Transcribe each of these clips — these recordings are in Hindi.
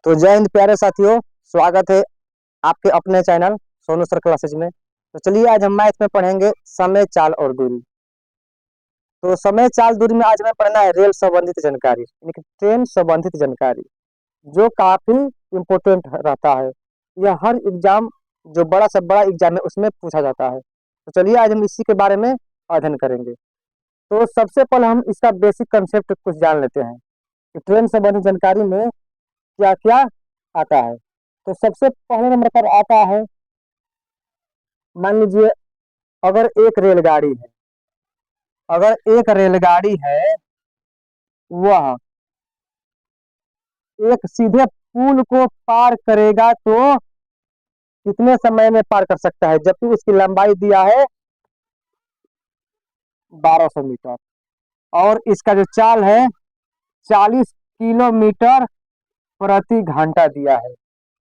तो जय हिंद प्यारे साथियों। स्वागत है आपके अपने चैनल सोनू सर क्लासेज में। तो चलिए आज हम मैथ में पढ़ेंगे समय चाल और दूरी। तो समय चाल दूरी में आज हमें पढ़ना है रेल संबंधित जानकारी यानी कि ट्रेन संबंधित जानकारी, जो काफी इम्पोर्टेंट रहता है। यह हर एग्जाम, जो बड़ा से बड़ा एग्जाम है उसमें पूछा जाता है। तो चलिए आज हम इसी के बारे में अध्ययन करेंगे। तो सबसे पहले हम इसका बेसिक कंसेप्ट कुछ जान लेते हैं कि ट्रेन संबंधित जानकारी में क्या क्या आता है। तो सबसे पहले नंबर पर आता है, मान लीजिए अगर एक रेलगाड़ी है, अगर एक रेलगाड़ी है वह एक सीधे पुल को पार करेगा तो कितने समय में पार कर सकता है, जबकि उसकी लंबाई दिया है 1200 मीटर और इसका जो चाल है 40 किलोमीटर प्रति घंटा दिया है।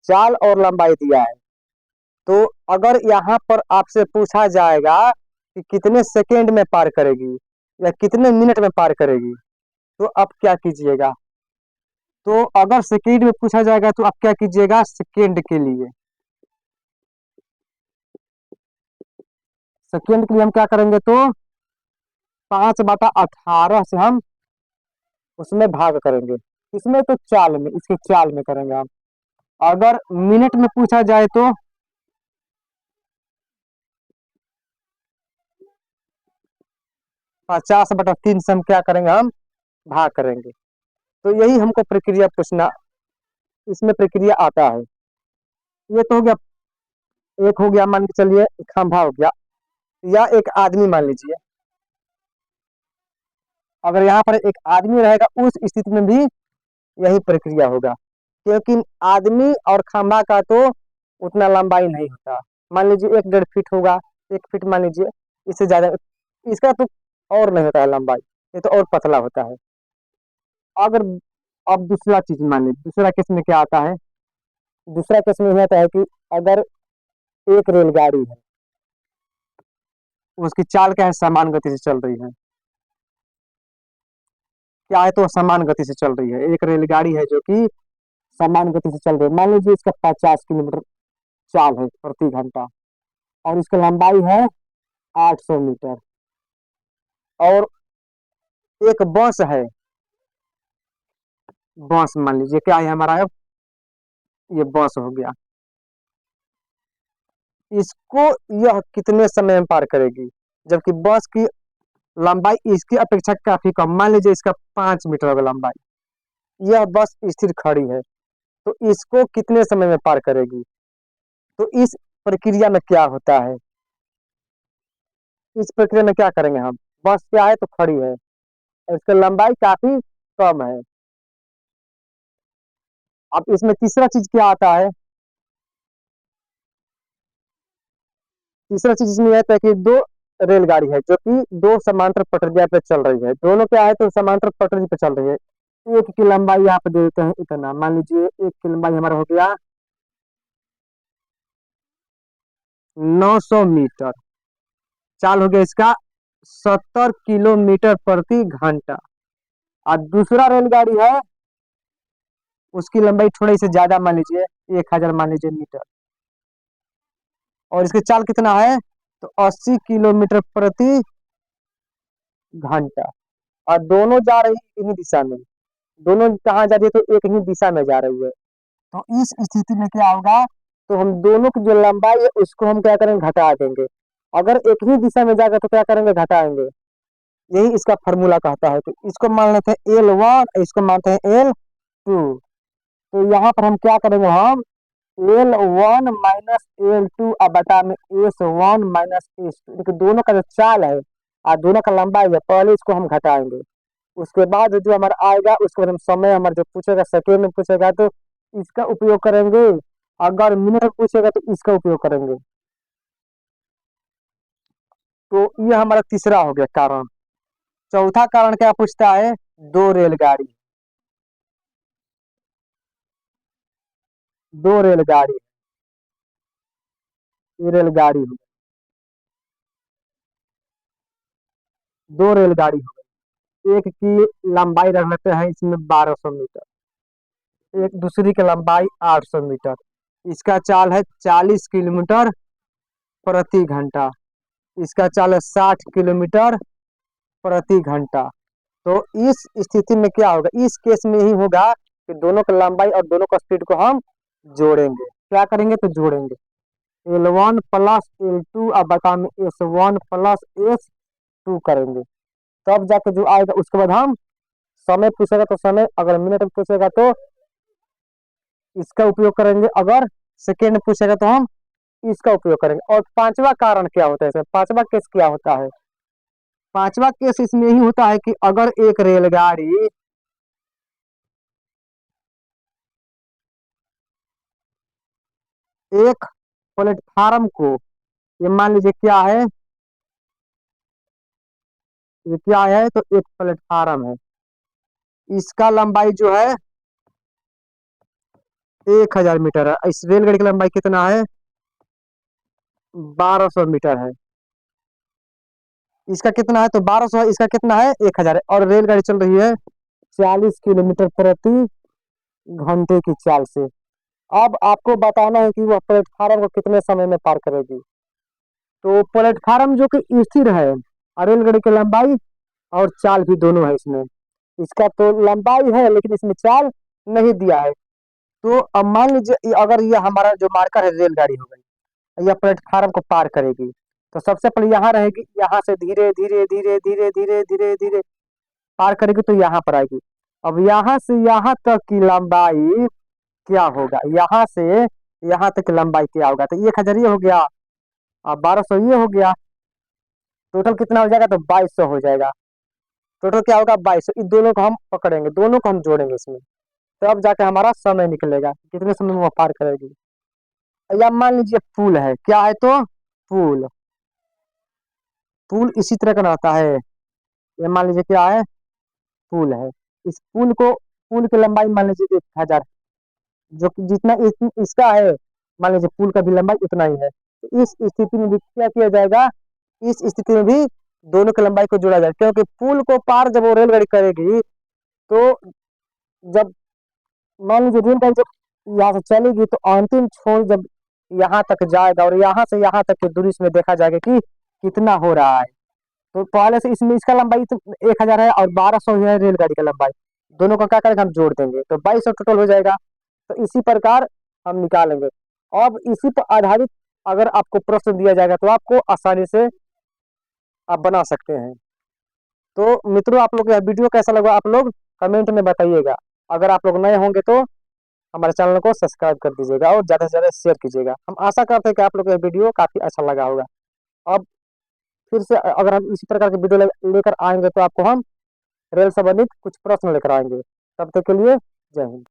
चाल और लंबाई दिया है। तो अगर यहाँ पर आपसे पूछा जाएगा कि कितने सेकेंड में पार करेगी या कितने मिनट में पार करेगी, तो आप क्या कीजिएगा। तो अगर सेकेंड में पूछा जाएगा तो आप क्या कीजिएगा, सेकेंड के लिए, सेकेंड के लिए हम क्या करेंगे तो 5/18 से हम उसमें भाग करेंगे। इसमें तो चाल में, इसके चाल में करेंगे हम। अगर मिनट में पूछा जाए तो 50/3 से हम क्या करेंगे, हम भाग करेंगे। तो यही हमको प्रक्रिया पूछना, इसमें प्रक्रिया आता है। ये तो हो गया, एक हो गया मान के चलिए खंभा हो गया, या एक आदमी मान लीजिए। अगर यहाँ पर एक आदमी रहेगा उस स्थिति में भी यही प्रक्रिया होगा, क्योंकि आदमी और खंभा का तो उतना लंबाई नहीं होता। मान लीजिए 1-1.5 फीट होगा, 1 फीट मान लीजिए, इससे ज्यादा इसका तो और नहीं होता है लंबाई, ये तो और पतला होता है। अगर अब दूसरा चीज मान लीजिए, दूसरा केस में क्या आता है, दूसरा केस में यह आता है कि अगर एक रेलगाड़ी है, उसकी चाल क्या है, समान गति से चल रही है। क्या है तो समान गति से चल रही है, एक रेलगाड़ी है जो कि समान गति से चल रही है। मान लीजिए इसका 50 किलोमीटर चाल है प्रति घंटा और इसकी लंबाई है 800 मीटर। और एक बस है, बस मान लीजिए क्या है हमारा, अब ये बस हो गया। इसको यह कितने समय में पार करेगी, जबकि बस की लंबाई इसकी अपेक्षा काफी कम, मान लीजिए इसका 5 मीटर होगा लंबाई। यह बस स्थिर खड़ी है, तो इसको कितने समय में पार करेगी। तो इस प्रक्रिया में क्या होता है, इस प्रक्रिया में क्या करेंगे हम, बस क्या है तो खड़ी है और इसकी लंबाई काफी कम है। अब इसमें तीसरा चीज क्या आता है, तीसरा चीज इसमें यह आता है कि दो रेलगाड़ी है जो कि दो समांतर पटरिया पे चल रही है, दोनों क्या है तो समांतर पटरी पे चल रही है। एक की लंबाई यहाँ पे दे देते हैं इतना, मान लीजिए एक की लंबाई हमारा हो गया 900 मीटर, चाल हो गया इसका 70 किलोमीटर प्रति घंटा। और दूसरा रेलगाड़ी है, उसकी लंबाई थोड़ी सी ज्यादा मान लीजिए 1000 मान लीजिए मीटर, और इसकी चाल कितना है तो 80 किलोमीटर प्रति घंटा। और दोनों जा रही है एक ही दिशा में, दोनों कहाँ जा रही है तो एक ही दिशा में जा रही है। तो इस स्थिति में क्या होगा, तो हम दोनों की जो लंबाई है उसको हम क्या करेंगे, घटा देंगे। अगर एक ही दिशा में जाएगा तो क्या करेंगे, घटाएंगे। यही इसका फॉर्मूला कहता है। तो इसको मान लेते हैं L1, इसको मानते हैं L2। तो यहाँ पर हम क्या करेंगे, हम L1 माइनस L2 अब बटा में S1 माइनस S2, दोनों का जो चाल है और दोनों का लंबाई है, पहले इसको हम घटाएंगे। उसके बाद जो हमारा आएगा उसके बाद हम समय, हमारा जो पूछेगा सेकेंड में पूछेगा तो इसका उपयोग करेंगे, अगर मिनट में पूछेगा तो इसका उपयोग करेंगे। तो ये हमारा तीसरा हो गया कारण। चौथा कारण क्या पूछता है, दो रेलगाड़ी, दो रेलगाड़ी, ये रेलगाड़ी हो, दो रेलगाड़ी हो, एक की लंबाई रख लेते हैं इसमें 1200 मीटर, एक दूसरी की लंबाई 800 मीटर। इसका चाल है 40 किलोमीटर प्रति घंटा। इसका चाल है 60 किलोमीटर प्रति घंटा। तो इस स्थिति में क्या होगा, इस केस में ही होगा कि दोनों की लंबाई और दोनों का स्पीड को हम जोड़ेंगे। क्या करेंगे, तो जोड़ेंगे L1 प्लस L2 अब बता में S1 प्लस S2 करेंगे, तब जाके जो आएगा। उसके बाद हम समय पूछेगा तो समय, अगर मिनट में पूछेगा तो इसका उपयोग करेंगे, अगर सेकेंड पूछेगा तो हम इसका उपयोग करेंगे। और पांचवा कारण क्या होता है इसमें, पांचवा केस क्या होता है, पांचवा केस इसमें यही होता है कि अगर एक रेलगाड़ी एक प्लेटफार्म को, ये मान लीजिए क्या है, ये क्या है, तो एक प्लेटफार्म है। इसका लंबाई जो है 1000 मीटर है। इस रेलगाड़ी की लंबाई कितना है, 1200 मीटर है। इसका कितना है, तो 1200 है, इसका कितना है, 1000 है। और रेलगाड़ी चल रही है 40 किलोमीटर प्रति घंटे की चाल से। अब आपको बताना है कि वह प्लेटफार्म को कितने समय में पार करेगी। तो प्लेटफार्म जो कि स्थिर है, और रेलगाड़ी की लंबाई और चाल भी दोनों है इसमें। इसका तो लंबाई है लेकिन इसमें चाल नहीं दिया है। तो अब मान लीजिए अगर ये हमारा जो मार्कर है रेलगाड़ी हो गई, यह प्लेटफार्म को पार करेगी, तो सबसे पहले यहाँ रहेगी, यहाँ से धीरे धीरे धीरे धीरे धीरे धीरे धीरे पार करेगी तो यहाँ पर आएगी। अब यहाँ से यहाँ तक की लंबाई क्या होगा, यहाँ से यहाँ तक की लंबाई क्या होगा, तो 1000 ये हो गया, अब 1200 ये हो गया, टोटल कितना हो जाएगा, तो 2200 हो जाएगा। टोटल क्या होगा, 2200। इन दोनों को हम पकड़ेंगे, दोनों को हम जोड़ेंगे इसमें, तब जाके हमारा समय निकलेगा कितने समय में वो पार करेगी। या मान लीजिए पुल है, क्या है, तो पुल, पुल इसी तरह का रहता है। ये मान लीजिए क्या है, पुल है। इस पुल को, पुल की लंबाई मान लीजिए 1000, जो कि जितना इसका है, मान लीजिए पुल का भी लंबाई उतना ही है। तो इस स्थिति में भी क्या किया जाएगा, इस स्थिति में भी दोनों की लंबाई को जोड़ा जाएगा, क्योंकि पुल को पार जब वो रेलगाड़ी करेगी, तो जब मान लीजिए रेलगाड़ी जब यहाँ से चलेगी, तो अंतिम छोर जब यहाँ तक जाएगा, और यहाँ से यहाँ तक की दूरी इसमें देखा जाएगा कि कितना हो रहा है। तो पहले से इसमें इसका लंबाई तो 1000 है और 1200 है रेलगाड़ी का लंबाई, दोनों का क्या करेंगे, हम जोड़ देंगे तो 2200 टोटल हो जाएगा। तो इसी प्रकार हम निकालेंगे। अब इसी पर आधारित अगर आपको प्रश्न दिया जाएगा तो आपको आसानी से आप बना सकते हैं। तो मित्रों, आप लोग यह वीडियो कैसा लगा आप लोग कमेंट में बताइएगा। अगर आप लोग नए होंगे तो हमारे चैनल को सब्सक्राइब कर दीजिएगा और ज़्यादा से ज़्यादा शेयर कीजिएगा। हम आशा करते हैं कि आप लोग यह वीडियो काफ़ी अच्छा लगा होगा। अब फिर से अगर हम इसी प्रकार के वीडियो लेकर आएंगे तो आपको हम रेल संबंधित कुछ प्रश्न लेकर आएंगे। तब तक के लिए जय हिंद।